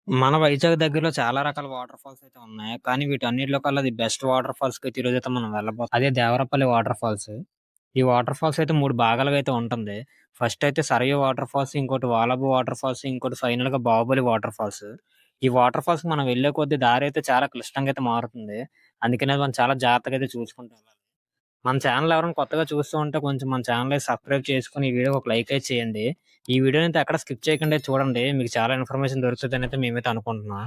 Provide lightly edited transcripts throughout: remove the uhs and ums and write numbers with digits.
మన వైజాగ్ దగ్గరలో చాలా రకాల వాటర్ ఫాల్స్ అయితే ఉన్నాయి. కానీ వీటన్నిటిలో కల్లా ది బెస్ట్ వాటర్ ఫాల్స్‌కైతే ఈరోజైతే మనం అదే దేవరపల్లి వాటర్ ఫాల్స్. ఈ వాటర్ ఫాల్స్ అయితే 3 భాగాలుగా అయితే ఉంటుంది. ఫస్ట్ అయితే సరయూ వాటర్ ఫాల్స్, ఇంకోటి వాలబు వాటర్ ఫాల్స్, ఇంకోటి ఫైనల్‌గా బాహుబలి వాటర్ ఫాల్స్. ఈ వాటర్ ఫాల్స్‌కి మనం వెళ్ళే కొద్దీ దారి అయితే చాలా క్లిష్టంగా అయితే మారుతుంది. అందుకనే మనం చాలా జాగ్రత్తగా అయితే చూసుకుంటూ వెళ్ళాలి. మన ఛానెల్ ఎవరైనా కొత్తగా చూస్తూ ఉంటే కొంచెం మన ఛానెల్‌ని సబ్స్క్రైబ్ చేసుకొని, ఈ వీడియోకి ఒక లైక్ అయితే చేయండి. ఈ వీడియోనైతే ఎక్కడ స్కిప్ చేయకుండా చూడండి. మీకు చాలా ఇన్ఫర్మేషన్ దొరుకుతదనైతే మేమైతే అనుకుంటున్నాం.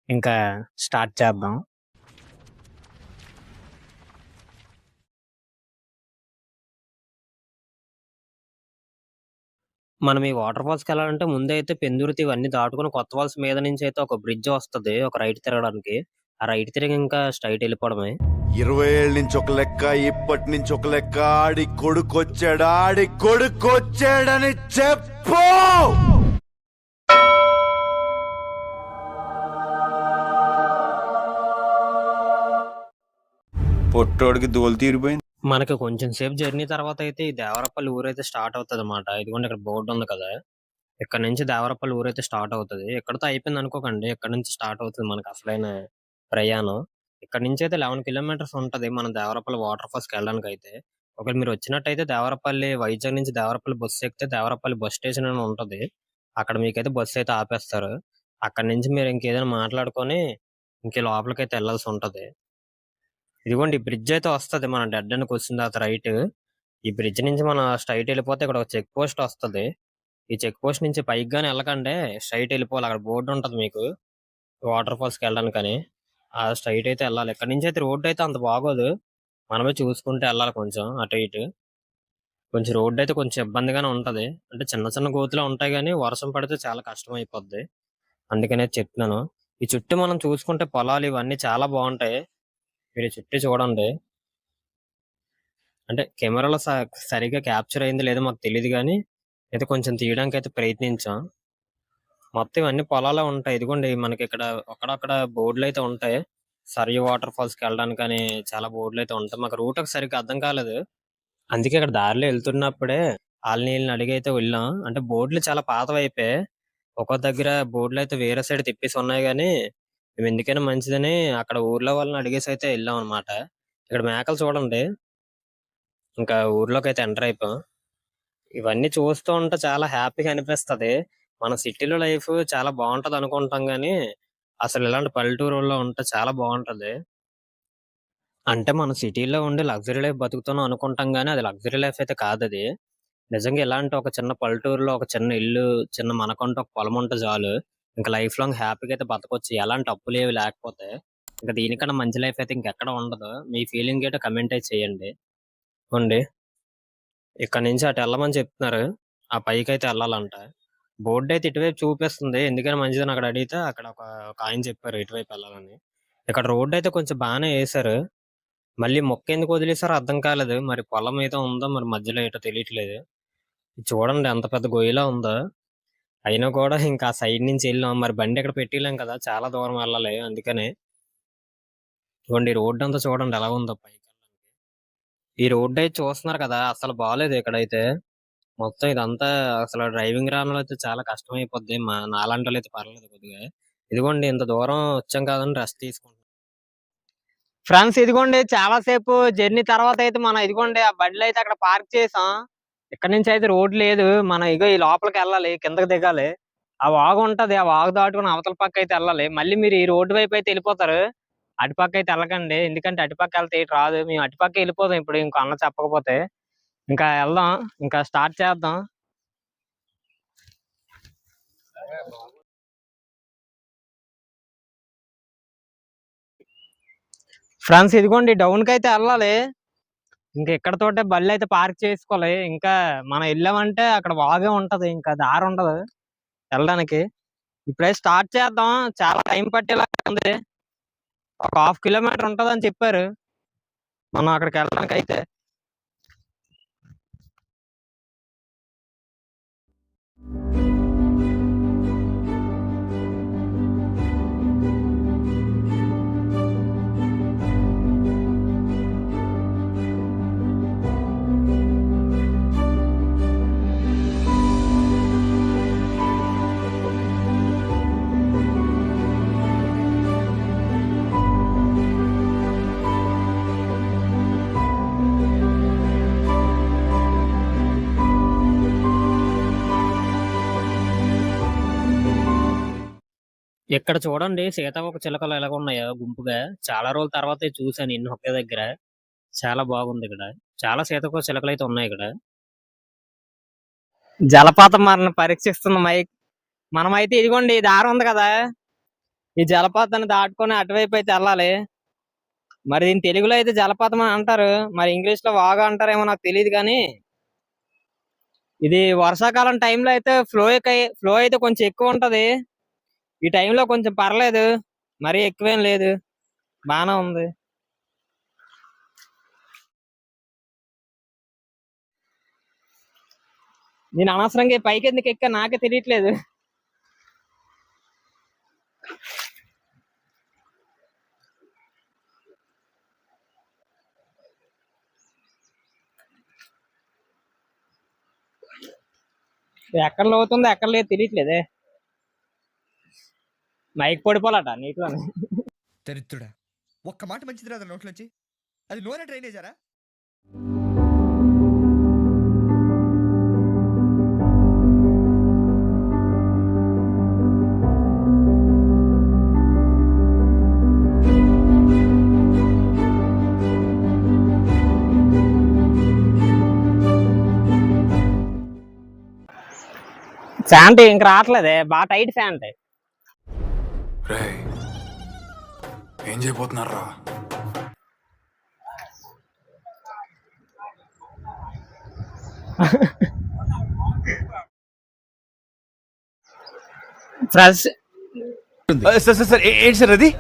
ఇంకా స్టార్ట్ చేద్దాం. మనం ఈ వాటర్ ఫాల్స్‌కెళ్ళాలంటే ముందైతే పెందుర్తి ఇవన్నీ దాటుకొని కొత్త ఫాల్స్ మీద నుంచి అయితే ఒక బ్రిడ్జ్ వస్తది. ఒక రైట్ తిరగడానికి. ఆ రైట్ తిరిగి ఇంకా స్ట్రెయిట్ ఎళ్ళిపోవడమే. 20 ఏళ్ళ నుంచి ఒక లెక్క, ఇప్పటి నుంచి ఒక లెక్క. ఆడి కొడుకొచ్చాడని చెప్పు. పొట్టోడికి దోలు తీరిపోయింది. మనకి కొంచెం సేపు జర్నీ తర్వాత అయితే ఈ దేవరపల్లి ఊరైతే స్టార్ట్ అవుతదన్నమాట. ఇదిగోండి ఇక్కడ బోర్డ్ ఉంది కదా! ఇక్కడ నుంచి దేవరపల్లి ఊరైతే స్టార్ట్ అవుతది. ఇక్కడితో అయిపోయింది అనుకోకండి. ఇక్కడి నుంచి స్టార్ట్ అవుతది మనకి అసలైన ప్రయాణం. ఇక్కడి నుంచి అయితే 11 కిలోమీటర్స్ ఉంటది మనం దేవరపల్లి వాటర్ ఫాల్స్‌కెళ్ళడానికైతే. ఒకవేళ మీరు వచ్చినట్టయితే దేవరపల్లి వైజాగ్ నుంచి దేవరపల్లి బస్సు ఎక్కితే దేవరపల్లి బస్ స్టేషన్ అని ఉంటది. అక్కడ మీకైతే బస్సు అయితే ఆపేస్తారు. అక్కడి నుంచి మీరు ఇంకేదైనా మాట్లాడుకొని ఇంక లోపలికైతే ఎళ్ళాల్సి ఉంటది. ఇదిగోండి ఈ బ్రిడ్జ్ అయితే వస్తది. మనం డెడ్ ఎండ్‌కి వచ్చిన తర్వాత రైట్. ఈ బ్రిడ్జ్ నుంచి మనం స్ట్రెయిట్ ఎళ్ళిపోతే ఇక్కడ ఒక చెక్ పోస్ట్ వస్తది. ఈ చెక్ పోస్ట్ నుంచి పైకి గాని ఎళ్ళకండే స్ట్రెయిట్ ఎళ్ళిపోవాలి. అక్కడ బోర్డ్ ఉంటది మీకు. వాటర్ ఫాల్స్‌కెళ్ళడానికని. స్ట్రెయిట్ అయితే ఎళ్ళాలి. ఇక్కడి నుంచి అయితే రోడ్ అయితే అంత బాగోదు. మనమే చూసుకుంటూ ఎళ్ళాలి కొంచెం అటు ఇటు. కొంచెం రోడ్ అయితే కొంచెం ఇబ్బందిగానే ఉంటది. అంటే చిన్న చిన్న గోతులే ఉంటాయి గానీ వర్షం పడితే చాలా కష్టమైపోద్ది. అందుకనే చెప్తున్నాను. ఈ చుట్టూ మనం చూసుకుంటే పొలాలు ఇవన్నీ చాలా బావుంటాయి. మీరు ఈ చుట్టూ చూడండి. అంటే కెమెరాలో సరిగ్గా క్యాప్చర్ అయిందో లేదో మాకు తెలీదు గానీ, అయితే కొంచెం తీయడానికైతే ప్రయత్నించాం. మొత్తం ఇవన్నీ పొలాలే ఉంటాయి. ఇదిగోండి మనకిక్కడ అక్కడక్కడ బోర్డులైతే ఉంటాయి. సరయూ వాటర్ ఫాల్స్‌కెళ్ళడానికని చాలా బోర్డులైతే ఉంటాయి. మాకు రూట్ సరిగ్గా అర్థం కాలేదు. అందుకే ఇక్కడ దారిలో ఎళ్తున్నప్పుడే ఆళ్ళని ఈళ్ళని అడిగైతే వెళ్ళాం. అంటే బోర్డులు చాలా పాతవయిపోయాయి. ఒక్కో దగ్గర బోర్డులైతే వేరే సైడ్ తిప్పేసి ఉన్నాయి గానీ, మేము ఎందుకైనా మంచిదని అక్కడ ఊర్లో వాళ్ళని అడిగేసైతే ఎళ్ళామనమాట. ఇక్కడ మేకలు చూడండి. ఇంకా ఊర్లోకైతే ఎంటర్ అయిపోయాం. ఇవన్నీ చూస్తూ ఉంటే చాలా హ్యాపీగా అనిపిస్తది. మన సిటీలో లైఫ్ చాలా బావుంటదనుకుంటాం గానీ, అసలు ఇలాంటి పల్లెటూరుల్లో ఉంటే చాలా బావుంటది. అంటే మనం సిటీలో ఉండి లగ్జరీ లైఫ్ బతుకుతున్నాం అనుకుంటాం గానీ, అది లగ్జరీ లైఫ్ అయితే కాదది. నిజంగా ఇలాంటి ఒక చిన్న పల్లెటూరులో ఒక చిన్న ఇల్లు, చిన్న మనకంటూ ఒక పొలం ఉంటే చాలు. ఇంక లైఫ్ లాంగ్ హ్యాపీగా అయితే బతకొచ్చు. ఎలాంటి అప్పులేవి లేకపోతే. ఇంక దీనికన్నా మంచి లైఫ్ అయితే ఇంకెక్కడ ఉండదు. మీ ఫీలింగ్ ఏంటో కామెంట్ అయితే చేయండి. ఇగోండి ఇక్కడి నుంచి అటు ఎళ్ళమని చెప్తున్నారు. ఆ పైకైతే ఎళ్ళాలంట. బోర్డయితే ఇటువైపు చూపిస్తుంది. ఎందుకని మంచిదని అక్కడ అడిగితే అక్కడ ఒక ఆయన చెప్పారు ఇటువైపు ఎళ్ళాలని. ఇక్కడ రోడ్డయితే కొంచెం బానే ఏశారు. మళ్ళీ మొక్కెందుకు వదిలేసారో అర్థం కాలేదు. మరి పొలం ఏదో ఉందో మరి మధ్యలో ఏటో తెలియట్లేదు. ఇది చూడండి ఎంత పెద్ద గొయ్యిలా ఉందో. అయినా కూడా ఇంకా ఆ సైడ్ నుంచి ఎళ్ళాం. మరి బండి ఇక్కడ పెట్టియలేం కదా! చాలా దూరం వెళ్ళాలి. అందుకనే. ఇగోండి ఈ రోడ్డంతా చూడండి ఎలా ఉందో పైకెళ్ళడానికి. ఈ రోడ్డయితే చూస్తున్నారు కదా! అసలు బాలేదు ఇక్కడైతే. మొత్తం ఇదంతా అసలు డ్రైవింగ్ రానోళ్ళైతే చాలా కష్టమైపోద్ది. నాలాంటోళ్ళైతే పర్లేదు కొద్దిగా. ఇదిగోండి ఇంత దూరం వచ్చాం కదని రెస్ట్ తీసుకుంటున్నాం. ఫ్రెండ్స్ ఇదిగోండి చాలా సేపు జర్నీ తర్వాత అయితే మనం ఇదిగోండి ఆ బండ్లయితే అక్కడ పార్క్ చేసాం. ఇక్కడి నుంచి అయితే రోడ్ లేదు. మనం ఇగో ఈ లోపలికెళ్ళాలి. కిందకి దిగాలి. ఆ వాగు ఉంటది. ఆ వాగు దాటుకొని అవతల పక్క అయితే ఎళ్ళాలి. మళ్ళీ మీరు ఈ రోడ్డు వైపు అయితే ఎళ్ళిపోతారు. అటుపక్క అయితే ఎళ్ళకండి. ఎందుకంటే అటుపక్క ఎళ్తే ఇటు రాదు. మేము అటుపక్కే ఎళ్ళిపోదాం ఇప్పుడు ఇంకో అన్న చెప్పకపోతే. ఇంకా ఎళ్దాం. ఇంకా స్టార్ట్ చేద్దాం. ఫ్రెండ్స్ ఇదిగోండి డౌన్‌కైతే ఎళ్ళాలి. ఇంక ఇక్కడితోటే బళ్ళైతే పార్క్ చేసుకోవాలి. ఇంకా మనం ఎళ్ళామంటే అక్కడ వాగే ఉంటది. ఇంకా దారుండదు ఎళ్ళడానికి. ఇప్పుడైతే స్టార్ట్ చేద్దాం. చాలా టైం పట్టేలాగా ఉంది. ఒక హాఫ్ కిలోమీటర్ ఉంటదని చెప్పారు. మనం అక్కడికెళ్ళడానికైతే. ఇక్కడ చూడండి సీతాకోక చిలుకలు ఎలాగ ఉన్నాయో గుంపుగా. చాలా రోజుల తర్వాత చూసాను ఇన్ని ఒకే దగ్గర. చాలా బాగుంది ఇక్కడ. చాలా సీతాకోక చిలుకలు అయితే ఉన్నాయి ఇక్కడ. జలపాతం మనల్ని పరీక్షిస్తుంది మైక్. మనమైతే ఇదిగోండి ఈ దారి ఉంది కదా, ఈ జలపాతాన్ని దాటుకొని అటువైపు అయితే వెళ్ళాలి. మరి దీని తెలుగులో అయితే జలపాతం అని అంటారు, మరి ఇంగ్లీష్ లో వాగా అంటారేమో నాకు తెలియదు కానీ ఇది వర్షాకాలం టైంలో అయితే ఫ్లో అయితే కొంచెం ఎక్కువ ఉంటది. ఈ టైంలో కొంచెం పర్లేదు, మరీ ఎక్కువేం లేదు, బానే ఉంది. నేను అనవసరంగా ఈ పైకి ఎందుకు ఎక్కా నాకే తెలియట్లేదు. ఎక్కడ లోతుందో ఎక్కడ లేదు తెలియట్లేదే. మైక్ పడిపోవాలట నీటిలోనే. దరిద్రుడా, ఒక్క మాట మంచిది రాదు నోట్లోంచి. అది నూనె డ్రైనేజారా? ఫ్యాంట్ ఇంక రావట్లేదే, బాగా టైట్ ఫ్యాంట్. రేయ్, ఏం చేయబోతున్నారా? ఫ్రెష్ సార్ సార్ సార్ ఏంటి సార్ అది?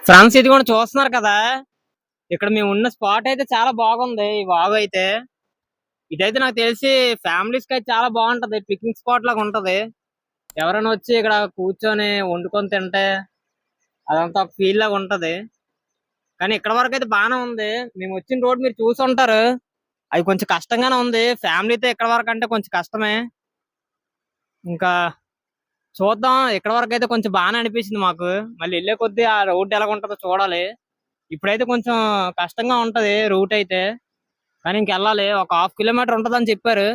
ఫ్రెండ్స్ ఇది కూడా చూస్తున్నారు కదా, ఇక్కడ మేము ఉన్న స్పాట్ అయితే చాలా బాగుంది. ఈ వాగు అయితే ఇదైతే నాకు తెలిసి ఫ్యామిలీస్ కి అయితే చాలా బాగుంటది, పిక్నిక్ స్పాట్ లాగా ఉంటది. ఎవరైనా వచ్చి ఇక్కడ కూర్చొని వండుకొని తింటే అదంతా ఒక ఫీల్ లాగా ఉంటది. కానీ ఇక్కడ వరకు అయితే బాగానే ఉంది. మేము వచ్చిన రోడ్ మీరు చూసి ఉంటారు, అది కొంచెం కష్టంగానే ఉంది. ఫ్యామిలీతో ఇక్కడ వరకు అంటే కొంచెం కష్టమే. ఇంకా చూద్దాం, ఇక్కడ వరకు అయితే కొంచెం బాగానే అనిపించింది మాకు. మళ్ళీ వెళ్ళే కొద్దీ ఆ రోడ్ ఎలా ఉంటుందో చూడాలి. ఇప్పుడైతే కొంచెం కష్టంగా ఉంటది రూట్ అయితే, కానీ ఇంకెళ్ళాలి. ఒక 1/2 కిలోమీటర్ ఉంటదని చెప్పారు.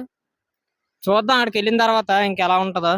చూద్దాం అక్కడికి వెళ్ళిన తర్వాత ఇంకెలా ఉంటుందో.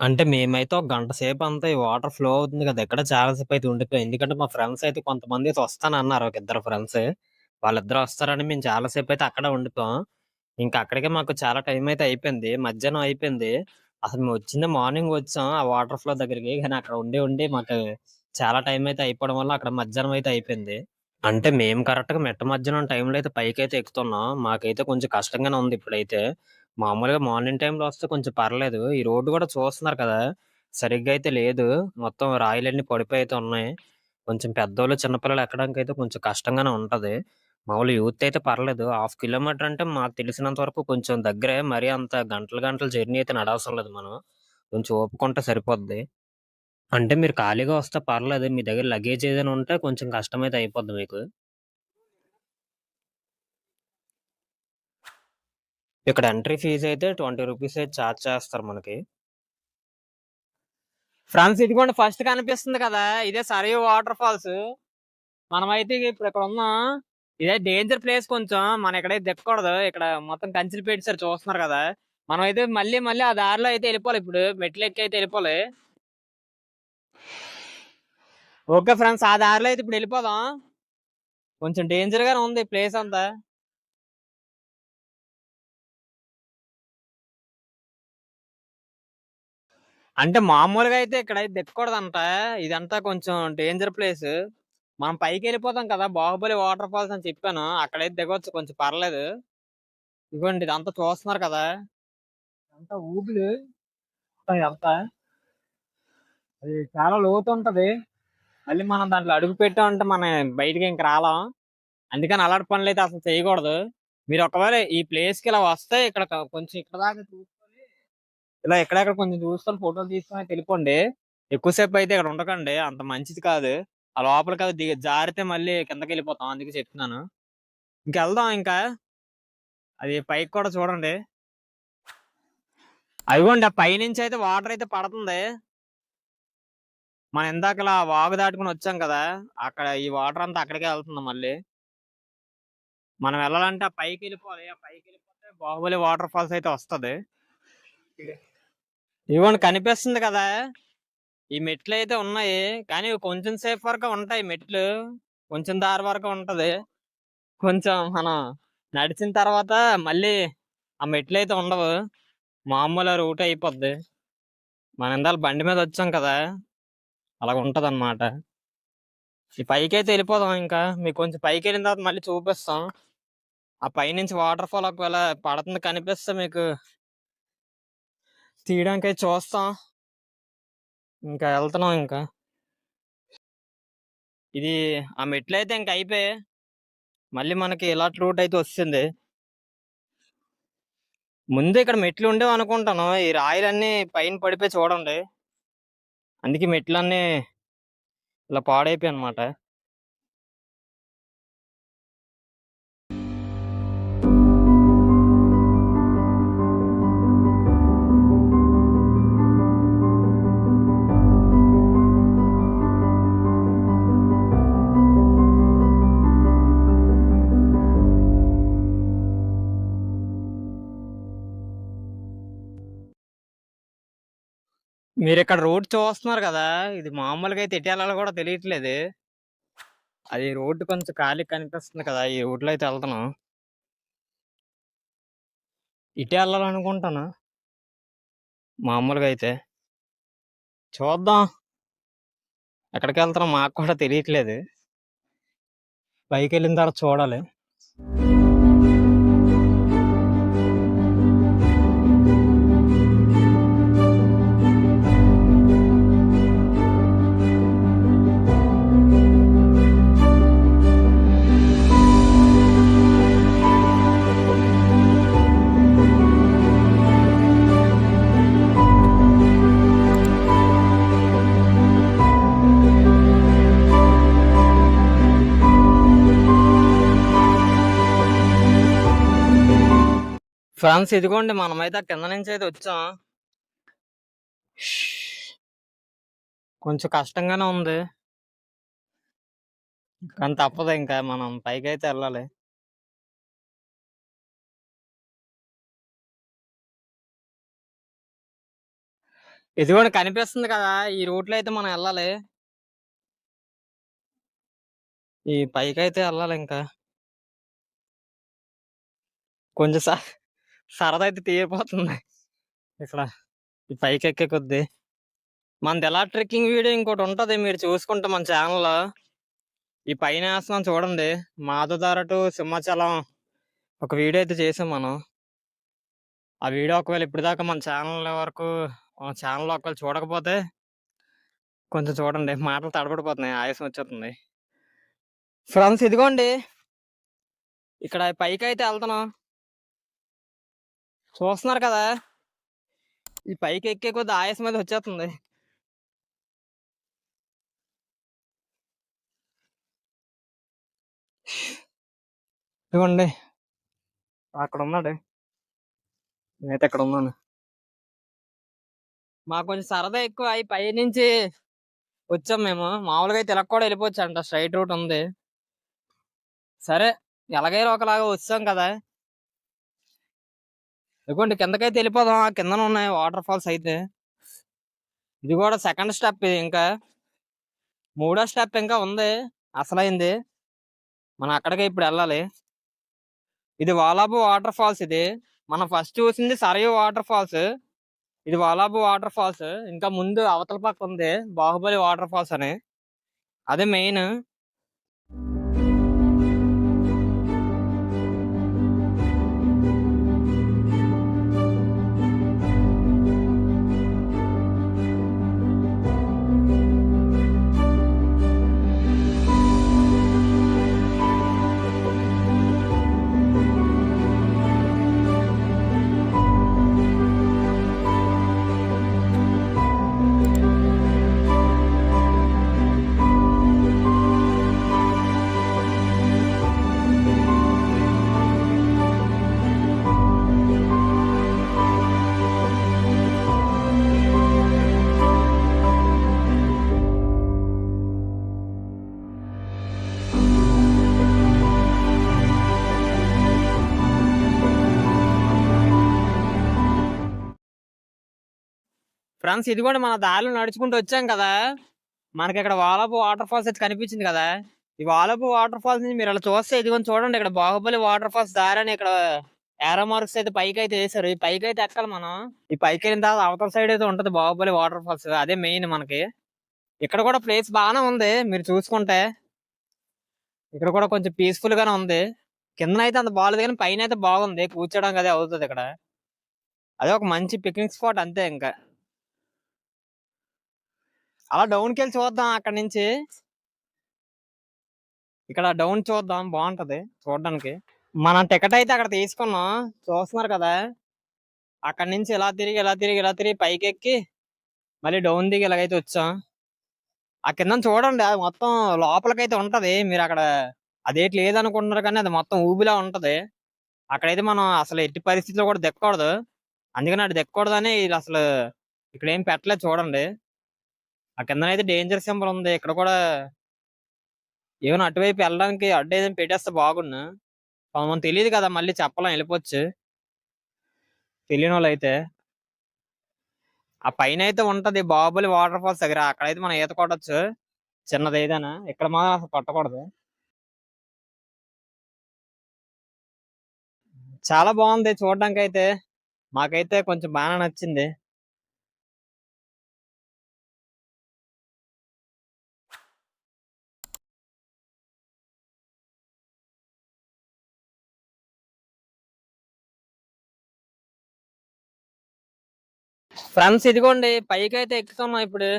అంటే మేమైతే ఒక గంట సేపు అంతా ఈ వాటర్ ఫ్లో అవుతుంది కదా, ఎక్కడ చాలా సేపు అయితే ఉండిపోయాం. ఎందుకంటే మా ఫ్రెండ్స్ అయితే కొంతమంది అయితే వస్తానన్నారు, ఒక ఇద్దరు ఫ్రెండ్స్. వాళ్ళిద్దరు వస్తారని మేము చాలా సేపు అయితే అక్కడ ఉండిపోయాం. ఇంకా అక్కడికే మాకు చాలా టైం అయితే అయిపోయింది, మధ్యాహ్నం అయిపోయింది. అసలు మేము వచ్చింది మార్నింగ్ వచ్చాం ఆ వాటర్ ఫ్లో దగ్గరికి, కానీ అక్కడ ఉండి ఉండి మాకు చాలా టైం అయితే అయిపోవడం వల్ల అక్కడ మధ్యాహ్నం అయితే అయిపోయింది. అంటే మేము కరెక్ట్ గా మిట్ట మధ్యాహ్నం టైంలో అయితే పైకి అయితే ఎక్కుతున్నాం. మాకైతే కొంచెం కష్టంగానే ఉంది ఇప్పుడైతే. మామూలుగా మార్నింగ్ టైంలో వస్తే కొంచెం పర్లేదు. ఈ రోడ్డు కూడా చూస్తున్నారు కదా, సరిగ్గా అయితే లేదు. మొత్తం రాయిలన్నీ పడిపోయి అయితే ఉన్నాయి. కొంచెం పెద్దోళ్ళు చిన్నపిల్లలు ఎక్కడానికి అయితే కొంచెం కష్టంగానే ఉంటది. మామూలు యూత్ అయితే పర్లేదు. 1/2 కిలోమీటర్ అంటే మాకు తెలిసినంత వరకు కొంచెం దగ్గరే. మరీ అంత గంటలు గంటలు జర్నీ అయితే నడవసరం లేదు మనం. కొంచెం ఓపుకుంటే సరిపోద్ది. అంటే మీరు ఖాళీగా వస్తే పర్లేదు. మీ దగ్గర లగేజ్ ఏదైనా ఉంటే కొంచెం కష్టమైతే అయిపోద్ది మీకు. ఇక్కడ ఎంట్రీ ఫీజ్ అయితే 20 రూపీస్ అయితే ఛార్జ్ చేస్తారు మనకి. ఫ్రెండ్స్ ఇదిగోండి ఫస్ట్ కనిపిస్తుంది కదా, ఇదే సరియు వాటర్ ఫాల్స్. మనమైతే ఇప్పుడు ఇక్కడ ఉన్నాం. ఇదే డేంజర్ ప్లేస్ కొంచెం, మనం ఇక్కడైతే దిక్కకూడదు. ఇక్కడ మొత్తం కంచెలు పెట్టారు చూస్తున్నారు కదా. మనం అయితే మళ్ళీ మళ్ళీ ఆ దారిలో అయితే వెళ్ళిపోవాలి. ఇప్పుడు మెట్లు ఎక్కి అయితే వెళ్ళిపోవాలి. ఓకే ఫ్రెండ్స్, ఆ దారిలో అయితే ఇప్పుడు వెళ్ళిపోదాం. కొంచెం డేంజర్ గానే ఉంది ప్లేస్ అంతా. అంటే మామూలుగా అయితే ఇక్కడ అయితే దిక్కకూడదంట. ఇదంతా కొంచెం డేంజర్ ప్లేస్. మనం పైకి వెళ్ళిపోతాం కదా, బాహుబలి వాటర్ ఫాల్స్ అని చెప్పాను, అక్కడైతే దిగవచ్చు, కొంచెం పర్లేదు. ఇదిగోండి ఇదంతా చూస్తున్నారు కదా, అంతా ఊబులు. ఇదంతా అది చాలా లోతు ఉంటది. మళ్ళీ మనం దాంట్లో అడుగు పెట్టామంటే మనం బయటికి ఇంక రాలాం. అందుకని అలాంటి పనులు అయితే అసలు చేయకూడదు. మీరు ఒకవేళ ఈ ప్లేస్ కి ఇలా వస్తే ఇక్కడ కొంచెం ఇక్కడ దాకా చూసుకొని ఇలా ఎక్కడెక్కడ కొంచెం చూసుకొని ఫోటోలు తీసుకొని వెళ్ళిపోండి. ఎక్కువసేపు అయితే ఇక్కడ ఉండకండి, అంత మంచిది కాదు. ఆ లోపలికి అది జారితే మళ్ళీ కిందకి వెళ్ళిపోతాం, అందుకే చెప్తున్నాను. ఇంకెళ్దాం ఇంకా. అది పైకి కూడా చూడండి. అదిగోండి ఆ పైనుంచి అయితే వాటర్ అయితే పడుతుంది. మనం ఇందాకలా వాగు దాటుకుని వచ్చాం కదా, అక్కడ ఈ వాటర్ అంతా అక్కడికే వెళ్తుంది మళ్ళీ. మనం వెళ్ళాలంటే ఆ పైకి వెళ్ళిపోవాలి. ఆ పైకి వెళ్ళిపోతే బాహుబలి వాటర్ ఫాల్స్ అయితే వస్తది. ఇదిగోండి కనిపిస్తుంది కదా, ఈ మెట్లు అయితే ఉన్నాయి. కానీ ఇవి కొంచెం సేఫ్ వరకు ఉంటాయి మెట్లు, కొంచెం దారి వరకు ఉంటది. కొంచెం మనం నడిచిన తర్వాత మళ్ళీ ఆ మెట్లు అయితే ఉండవు, మామూలు రూట్ అయిపోద్ది. మనం ఇందాక బండి మీద వచ్చాం కదా, అలా ఉంటది అన్నమాట. ఈ పైకి అయితే వెళ్ళిపోదాం ఇంకా. మీకు కొంచెం పైకి వెళ్ళిన తర్వాత మళ్ళీ చూపిస్తాం. ఆ పైనుంచి వాటర్ ఫాల్ ఒకవేళ పడుతుంది కనిపిస్తే మీకు తీయడానికి అయితే చూస్తాం. ఇంకా వెళ్తున్నాం ఇంకా. ఇది ఆ మెట్లు అయితే ఇంకా అయిపోయి మళ్ళీ మనకి ఇలాంటి రూట్ అయితే వస్తుంది. ముందు ఇక్కడ మెట్లు ఉండేవి అనుకుంటాను, ఈ రాయిలన్నీ పైన పడిపోయి చూడండి, అందుకే మెట్లన్నీ ఇలా పాడైపోయి అనమాట. మీరు ఇక్కడ రోడ్ చూస్తున్నారు కదా, ఇది మామూలుగా అయితే ఎటు వెళ్ళాలో కూడా తెలియట్లేదు. అది రోడ్డు కొంచెం ఖాళీ కనిపిస్తుంది కదా, ఈ రోడ్లో అయితే వెళ్తున్నాం. ఇటే వెళ్ళాలనుకుంటాను మామూలుగా అయితే. చూద్దాం ఎక్కడికి వెళ్తున్నాం మాకు కూడా తెలియట్లేదు, పైకి వెళ్ళిన తర్వాత చూడాలి. ఫ్రాన్స్ ఇదిగోండి, మనమైతే ఆ కింద నుంచి అయితే వచ్చాం. కొంచెం కష్టంగానే ఉంది కానీ తప్పదు, ఇంకా మనం పైకి అయితే వెళ్ళాలి. ఇదిగోండి కనిపిస్తుంది కదా, ఈ రూట్లో అయితే మనం వెళ్ళాలి. ఈ పైకి అయితే వెళ్ళాలి ఇంకా. కొంచెం సరదా అయితే తీరిపోతుంది ఇక్కడ ఈ పైకి ఎక్కే కొద్దీ. మనది ఎలా ట్రెక్కింగ్ వీడియో ఇంకోటి ఉంటది, మీరు చూసుకుంటే మన ఛానల్లో. ఈ పైన వేస్తున్నాం చూడండి, మాధవధార టు సింహాచలం ఒక వీడియో అయితే చేసాం మనం. ఆ వీడియో ఒకవేళ ఇప్పుడు దాకా మన ఛానల్ వరకు ఛానల్లో ఒకవేళ చూడకపోతే కొంచెం చూడండి, మాటలు తడబడిపోతున్నాయి, ఆయాసం వచ్చేస్తుంది. ఫ్రెండ్స్ ఇదిగోండి ఇక్కడ పైకి అయితే వెళ్తున్నాం, చూస్తున్నారు కదా. ఈ పైకి ఎక్కే కొద్ది ఆయాసం మీద వచ్చేస్తుంది. ఇదిగోండి అక్కడ ఉన్నాడు, నేనైతే అక్కడ ఉన్నాను. మాకు కొంచెం సరదా ఎక్కువ, ఈ పై నుంచి వచ్చాం మేము. మామూలుగా అయితే ఇలా కూడా వెళ్ళిపోవచ్చు అంట, స్ట్రైట్ రూట్ ఉంది. సరే ఎలాగైనా ఒకలాగా వచ్చాం కదా. ఇదిగోండి కిందకైతే వెళ్ళిపోదాం, ఆ కిందన ఉన్నాయి వాటర్ ఫాల్స్ అయితే. ఇది కూడా సెకండ్ స్టెప్, ఇది ఇంకా మూడో స్టెప్ ఇంకా ఉంది అసలైంది. మనం అక్కడికే ఇప్పుడు వెళ్ళాలి. ఇది వాలాబు వాటర్ ఫాల్స్. ఇది మనం ఫస్ట్ చూసింది సరయూ వాటర్ ఫాల్స్, ఇది వాలాబు వాటర్ ఫాల్స్. ఇంకా ముందు అవతల పక్క ఉంది బాహుబలి వాటర్ ఫాల్స్ అని, అదే మెయిన్. ఫ్రెండ్స్ ఇది కూడా మన దారిలో నడుచుకుంటూ వచ్చాం కదా, మనకి ఇక్కడ వాలపు వాటర్ ఫాల్స్ అయితే కనిపించింది కదా. ఈ వాలపు వాటర్ ఫాల్స్ నుంచి మీరు ఇలా చూస్తే ఇదిగోని చూడండి, ఇక్కడ బాహుబలి వాటర్ ఫాల్స్ దారి అని ఇక్కడ ఏరో మార్క్స్ అయితే పైకి అయితే వేసారు. ఈ పైకి అయితే ఎక్కాలి మనం. ఈ పైకి వెళ్ళిన తర్వాత అవతల సైడ్ అయితే ఉంటది బాహుబలి వాటర్ ఫాల్స్, అదే మెయిన్ మనకి. ఇక్కడ కూడా ప్లేస్ బాగానే ఉంది మీరు చూసుకుంటే. ఇక్కడ కూడా కొంచెం పీస్ఫుల్ గానే ఉంది. కింద అయితే అంత బాగాలేదు కానీ పైన అయితే బాగుంది, కూర్చోడానికి అదే అవుతుంది ఇక్కడ. అదే ఒక మంచి పిక్నిక్ స్పాట్ అంతే. ఇంకా అలా డౌన్కి వెళ్ళి చూద్దాం అక్కడ నుంచి. ఇక్కడ డౌన్ చూద్దాం, బాగుంటది చూడడానికి. మనం టికెట్ అయితే అక్కడ తీసుకున్నాం, చూస్తున్నారు కదా. అక్కడ నుంచి ఇలా తిరిగి ఇలా తిరిగి ఇలా తిరిగి పైకి ఎక్కి మళ్ళీ డౌన్ దిగి ఇలాగైతే వచ్చాం. ఆ కింద చూడండి, అది మొత్తం లోపలికైతే ఉంటది. మీరు అక్కడ అదేటి లేదనుకుంటున్నారు కానీ అది మొత్తం ఊబిలా ఉంటది. అక్కడైతే మనం అసలు ఎట్టి పరిస్థితిలో కూడా దిక్కకూడదు. అందుకని అటు దిక్కకూడదని వీళ్ళు అసలు ఇక్కడ ఏం పెట్టలేదు చూడండి. ఆ కింద అయితే డేంజర్ సింబల్ ఉంది. ఇక్కడ కూడా ఏమైనా అటువైపు వెళ్ళడానికి అడ్డు ఏదైనా పెట్టేస్తే బాగుండు. కొంతమంది తెలియదు కదా, మళ్ళీ చెప్పలేం, వెళ్ళిపోవచ్చు తెలియని వాళ్ళు అయితే. ఆ పైన అయితే ఉంటది బాహుబలి వాటర్ ఫాల్స్ దగ్గర, అక్కడైతే మనం ఈత కొట్టచ్చు చిన్నది ఏదైనా. ఇక్కడ మాత్రం అసలు కొట్టకూడదు. చాలా బాగుంది చూడడానికి అయితే, మాకైతే కొంచెం బాగా నచ్చింది. ఫ్రెండ్స్ ఇదిగోండి పైకి అయితే ఎక్కుతున్నాం ఇప్పుడు.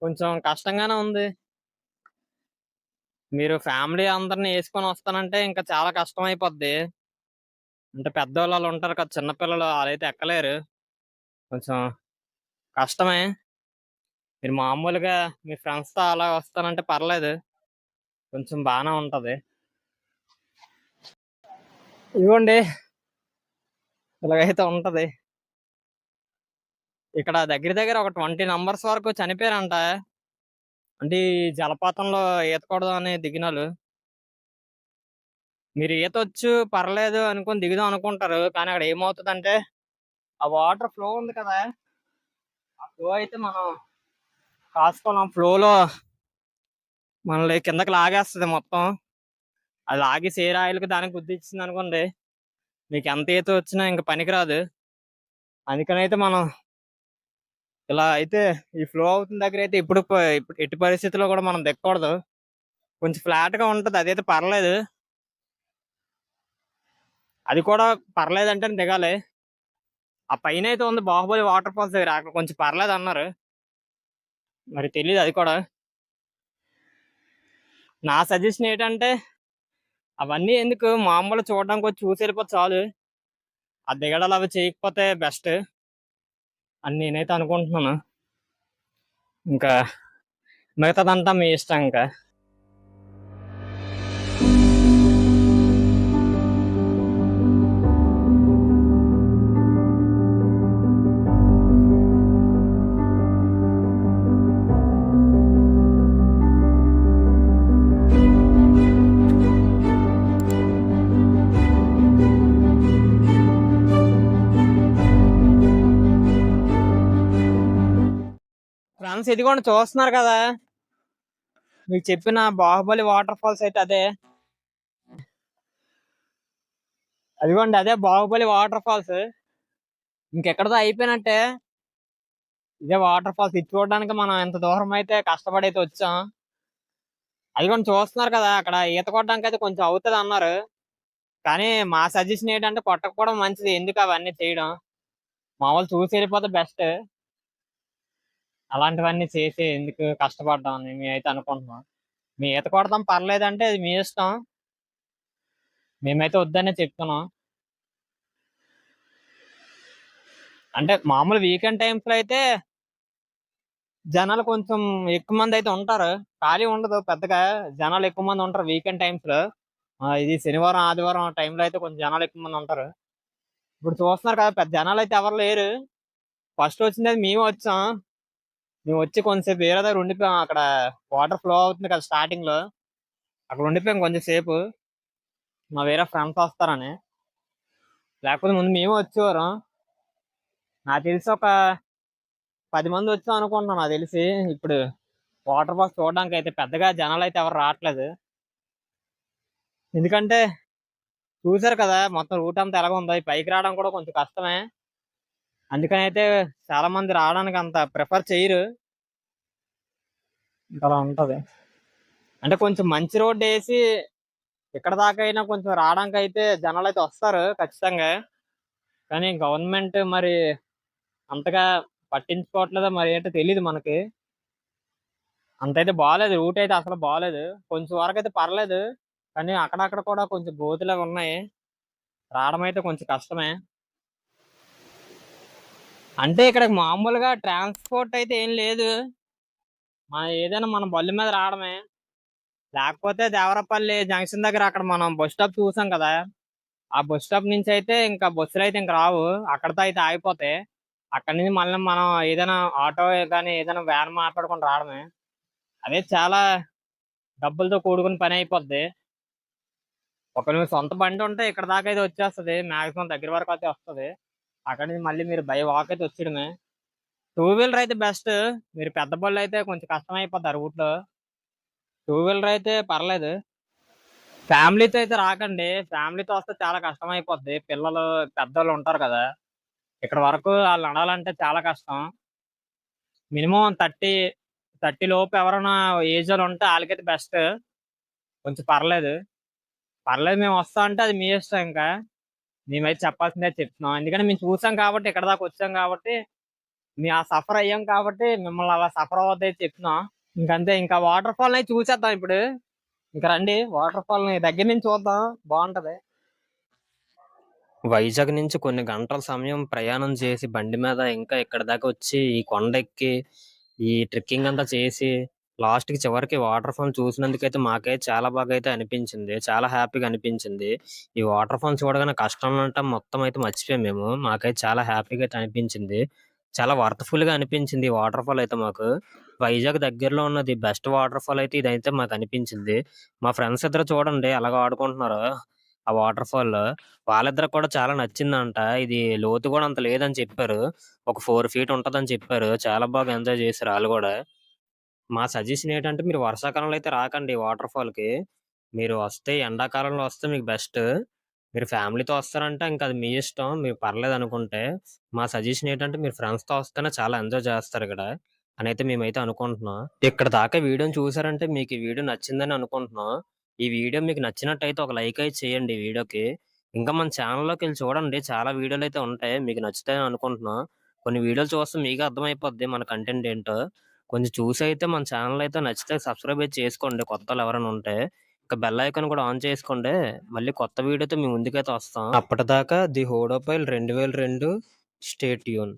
కొంచెం కష్టంగానే ఉంది. మీరు ఫ్యామిలీ అందరిని వేసుకొని వస్తానంటే ఇంకా చాలా కష్టం అయిపోద్ది. అంటే పెద్దవాళ్ళు వాళ్ళు ఉంటారు కదా, చిన్నపిల్లలు వాళ్ళైతే ఎక్కలేరు. కొంచెం కష్టమే. మీరు మామూలుగా మీ ఫ్రెండ్స్ తో అలా వస్తానంటే పర్లేదు, కొంచెం బాగానే ఉంటది. ఇదిగోండి ఇలాగైతే ఉంటది. ఇక్కడ దగ్గర దగ్గర ఒక 20 నంబర్స్ వరకు చనిపోయారంట. అంటే ఈ జలపాతంలో ఈతకూడదు అని దిగినాలు. మీరు ఈత వచ్చు పర్లేదు అనుకుని దిగుదాం అనుకుంటారు, కానీ అక్కడ ఏమవుతుందంటే ఆ వాటర్ ఫ్లో ఉంది కదా, ఆ ఫ్లో అయితే మనం కాసుకోలేం. ఫ్లోలో మనల్ని కిందకి లాగేస్తుంది మొత్తం. అది లాగి సేరాయిలకి దానికి గుద్దిచ్చింది అనుకోండి, మీకు ఎంత ఈత వచ్చినా ఇంకా పనికిరాదు. అందుకనైతే మనం ఇలా అయితే ఈ ఫ్లో అవుతున్న దగ్గర అయితే ఇప్పుడు ఎట్టి పరిస్థితుల్లో కూడా మనం దిక్కకూడదు. కొంచెం ఫ్లాట్ గా ఉంటది, అదైతే పర్లేదు. అది కూడా పర్లేదు అంటే దిగాలి. ఆ పైన అయితే ఉంది బాహుబలి వాటర్ ఫాల్స్ దగ్గర, అక్కడ కొంచెం పర్లేదు అన్నారు, మరి తెలియదు అది కూడా. నా సజెషన్ ఏంటంటే అవన్నీ ఎందుకు, మామూలు చూడడానికి వచ్చి చూసి వెళ్ళిపోతే చాలు. ఆ దిగడాలు అవి చేయకపోతే బెస్ట్ అని నేనైతే అనుకుంటున్నాను. ఇంకా మిగతాదంతా మీ ఇష్టం. ఇంకా ఫ్రెండ్స్ ఇదిగోండి చూస్తున్నారు కదా, మీకు చెప్పిన బాహుబలి వాటర్ ఫాల్స్ అయితే అదే. అదిగోండి అదే బాహుబలి వాటర్ ఫాల్స్. ఇంకెక్కడతో అయిపోయినట్టే. ఇదే వాటర్ ఫాల్స్ ఇది చూడడానికి మనం ఎంత దూరం అయితే కష్టపడి అయితే వచ్చాం. అదిగోండి చూస్తున్నారు కదా, అక్కడ ఈత కొట్టడానికి అయితే కొంచెం అవుతుంది అన్నారు, కానీ మా సజెషన్ ఏంటంటే కొట్టకపోవడం మంచిది. ఎందుకు అవన్నీ చేయడం, మామూలు చూసి వెళ్ళిపోతే బెస్ట్. అలాంటివన్నీ చేసి ఎందుకు కష్టపడ్డాం అని మేమైతే అనుకుంటున్నాం. మీ ఈత కొడతాం పర్లేదంటే అది మీ ఇష్టం, మేమైతే వద్దనే చెప్తున్నాం. అంటే మామూలు వీకెండ్ టైమ్స్ లో అయితే జనాలు కొంచెం ఎక్కువ మంది అయితే ఉంటారు, ఖాళీ ఉండదు పెద్దగా. జనాలు ఎక్కువ మంది ఉంటారు వీకెండ్ టైమ్స్ లో. ఇది శనివారం ఆదివారం టైంలో అయితే కొంచెం జనాలు ఎక్కువ మంది ఉంటారు. ఇప్పుడు చూస్తున్నారు కదా, పెద్ద జనాలు అయితే ఎవరు లేరు. ఫస్ట్ వచ్చింది మేము వచ్చాం. మేము వచ్చి కొంచెంసేపు వేరే దగ్గర ఉండిపోయాం. అక్కడ వాటర్ ఫ్లో అవుతుంది కదా స్టార్టింగ్ లో, అక్కడ ఉండిపోయాం కొంచెం సేపు, మా వేరే ఫ్రెండ్స్ వస్తారని. లేకపోతే ముందు మేము వచ్చేవారం. నాకు తెలిసి ఒక 10 మంది వచ్చాం అనుకుంటున్నాను నాకు తెలిసి. ఇప్పుడు వాటర్ ఫాల్స్ చూడడానికి అయితే పెద్దగా జనాలు అయితే ఎవరు రావట్లేదు. ఎందుకంటే చూసారు కదా మొత్తం రూట్ అంతా ఎలాగ ఉందో. ఈ పైకి రావడం కూడా కొంచెం కష్టమే. అందుకని అయితే చాలా మంది రావడానికి అంత ప్రిఫర్ చేయరు. ఇంకా అలా ఉంటది. అంటే కొంచెం మంచి రోడ్డు వేసి ఇక్కడ దాకా అయినా కొంచెం రావడానికి అయితే జనాలు అయితే వస్తారు ఖచ్చితంగా. కానీ గవర్నమెంట్ మరి అంతగా పట్టించుకోవట్లేదో మరి ఏంటో తెలియదు మనకి. అంతైతే బాగాలేదు, రూట్ అయితే అసలు బాగాలేదు. కొంచెం వరకు అయితే పర్లేదు, కానీ అక్కడక్కడ కూడా కొంచెం గోతులాగా ఉన్నాయి. రావడం అయితే కొంచెం కష్టమే. అంటే ఇక్కడ మామూలుగా ట్రాన్స్పోర్ట్ అయితే ఏం లేదు. ఏదైనా మనం బళ్ళు మీద రావడమే. లేకపోతే దేవరపల్లి జంక్షన్ దగ్గర అక్కడ మనం బస్ స్టాప్ చూసాం కదా, ఆ బస్ స్టాప్ నుంచి అయితే ఇంకా బస్సులు అయితే ఇంకా రావు, అక్కడితో అయితే ఆగిపోతాయి. అక్కడి నుంచి మళ్ళీ మనం ఏదైనా ఆటో కానీ ఏదైనా వ్యాన్ మాట్లాడుకొని రావడమే. అదే చాలా డబ్బులతో కూడుకుని పని అయిపోద్ది. ఒక నువ్వు సొంత బండి ఉంటే ఇక్కడ దాకా అయితే వచ్చేస్తుంది, మాక్సిమం దగ్గర వరకు అయితే వస్తుంది. అక్కడి నుంచి మళ్ళీ మీరు బై వాక్ అయితే వచ్చేయడమే. టూ వీలర్ అయితే బెస్ట్. మీరు పెద్ద బళ్ళు అయితే కొంచెం కష్టం అయిపోద్ది ఆ రూట్లో. టూ వీలర్ అయితే పర్లేదు. ఫ్యామిలీతో అయితే రాకండి. ఫ్యామిలీతో వస్తే చాలా కష్టం అయిపోద్ది. పిల్లలు పెద్దోళ్ళు ఉంటారు కదా, ఇక్కడ వరకు వాళ్ళు నడాలంటే చాలా కష్టం. మినిమం 30 లోపు ఎవరైనా ఏజ్ వాళ్ళు ఉంటే వాళ్ళకైతే బెస్ట్. కొంచెం పర్లేదు. మేము వస్తాం అంటే అది మీ ఇష్టం. ఇంకా మేమైతే చెప్పాల్సిందే చెప్తున్నాం. ఎందుకంటే మేము చూసాం కాబట్టి, ఇక్కడ దాకా వచ్చాం కాబట్టి, మేము ఆ సఫర్ అయ్యాం కాబట్టి మిమ్మల్ని అలా సఫర్ అవ్వద్దని చెప్తున్నాం. ఇంకంతే. ఇంకా వాటర్ ఫాల్ అయితే చూసేద్దాం ఇప్పుడు. ఇంకా రండి, వాటర్ ఫాల్ ని దగ్గర నుంచి చూద్దాం, బాగుంటది. వైజాగ్ నుంచి కొన్ని గంటల సమయం ప్రయాణం చేసి బండి మీద ఇంకా ఇక్కడ దాకా వచ్చి ఈ కొండ ఎక్కి ఈ ట్రెక్కింగ్ అంతా చేసి లాస్ట్ కి చివరికి వాటర్ ఫాల్ చూసినందుకైతే మాకైతే చాలా బాగా అయితే అనిపించింది. చాలా హ్యాపీగా అనిపించింది. ఈ వాటర్ ఫాల్ చూడగానే కష్టం అంతా మొత్తం అయితే మర్చిపోయాం మేము. మాకైతే చాలా హ్యాపీగా అయితే అనిపించింది. చాలా వర్త్ఫుల్ గా అనిపించింది ఈ వాటర్ ఫాల్ అయితే మాకు. వైజాగ్ దగ్గరలో ఉన్నది బెస్ట్ వాటర్ ఫాల్ అయితే ఇదైతే మాకు అనిపించింది. మా ఫ్రెండ్స్ ఇద్దరు చూడండి ఎలాగ ఆడుకుంటున్నారు ఆ వాటర్ ఫాల్. వాళ్ళిద్దరికి కూడా చాలా నచ్చిందంట. ఇది లోతు కూడా అంత లేదని చెప్పారు. ఒక 4 ఫీట్ ఉంటదని చెప్పారు. చాలా బాగా ఎంజాయ్ చేశారు ఆళ్ళు గూడా. మా సజెషన్ ఏంటంటే మీరు వర్షాకాలంలో అయితే రాకండి వాటర్ ఫాల్‌కి. మీరు వస్తే ఎండాకాలంలో వస్తే మీకు బెస్ట్. మీరు ఫ్యామిలీతో వస్తారంటే ఇంక అది మీ ఇష్టం. మీకు పర్లేదనుకుంటే. మా సజెషన్ ఏంటంటే మీరు ఫ్రెండ్స్‌తో వస్తేనే చాలా ఎంజాయ్ చేస్తారిక్కడ అనైతే మేమైతే అనుకుంటున్నాం. ఇక్కడ దాకా వీడియోని చూసారంటే మీకు ఈ వీడియో నచ్చిందని అనుకుంటున్నాం. ఈ వీడియో మీకు నచ్చినట్టయితే ఒక లైక్ అయితే చేయండి ఈ వీడియోకి. ఇంకా మన ఛానల్‌లోకెళ్ళి చూడండి, చాలా వీడియోలైతే ఉంటాయి. మీకు నచ్చుతాయని అనుకుంటున్నాం. కొన్ని వీడియోలు చూస్తే మీకే అర్థమైపోద్ది మన కంటెంట్ ఏంటో. కొంచెం చూసైతే మన ఛానల్ అయితే నచ్చితే సబ్స్క్రైబ్ అయితే చేసుకోండి కొత్తోళ్ళు ఎవరైనా ఉంటే. ఇంకా బెల్ ఐకాన్ కూడా ఆన్ చేసుకోండి. మళ్ళీ కొత్త వీడియోతో మీ ముందుకైతే వస్తాం. అప్పటిదాకా ది హోడోపైల్ 2002 స్టే ట్యూన్.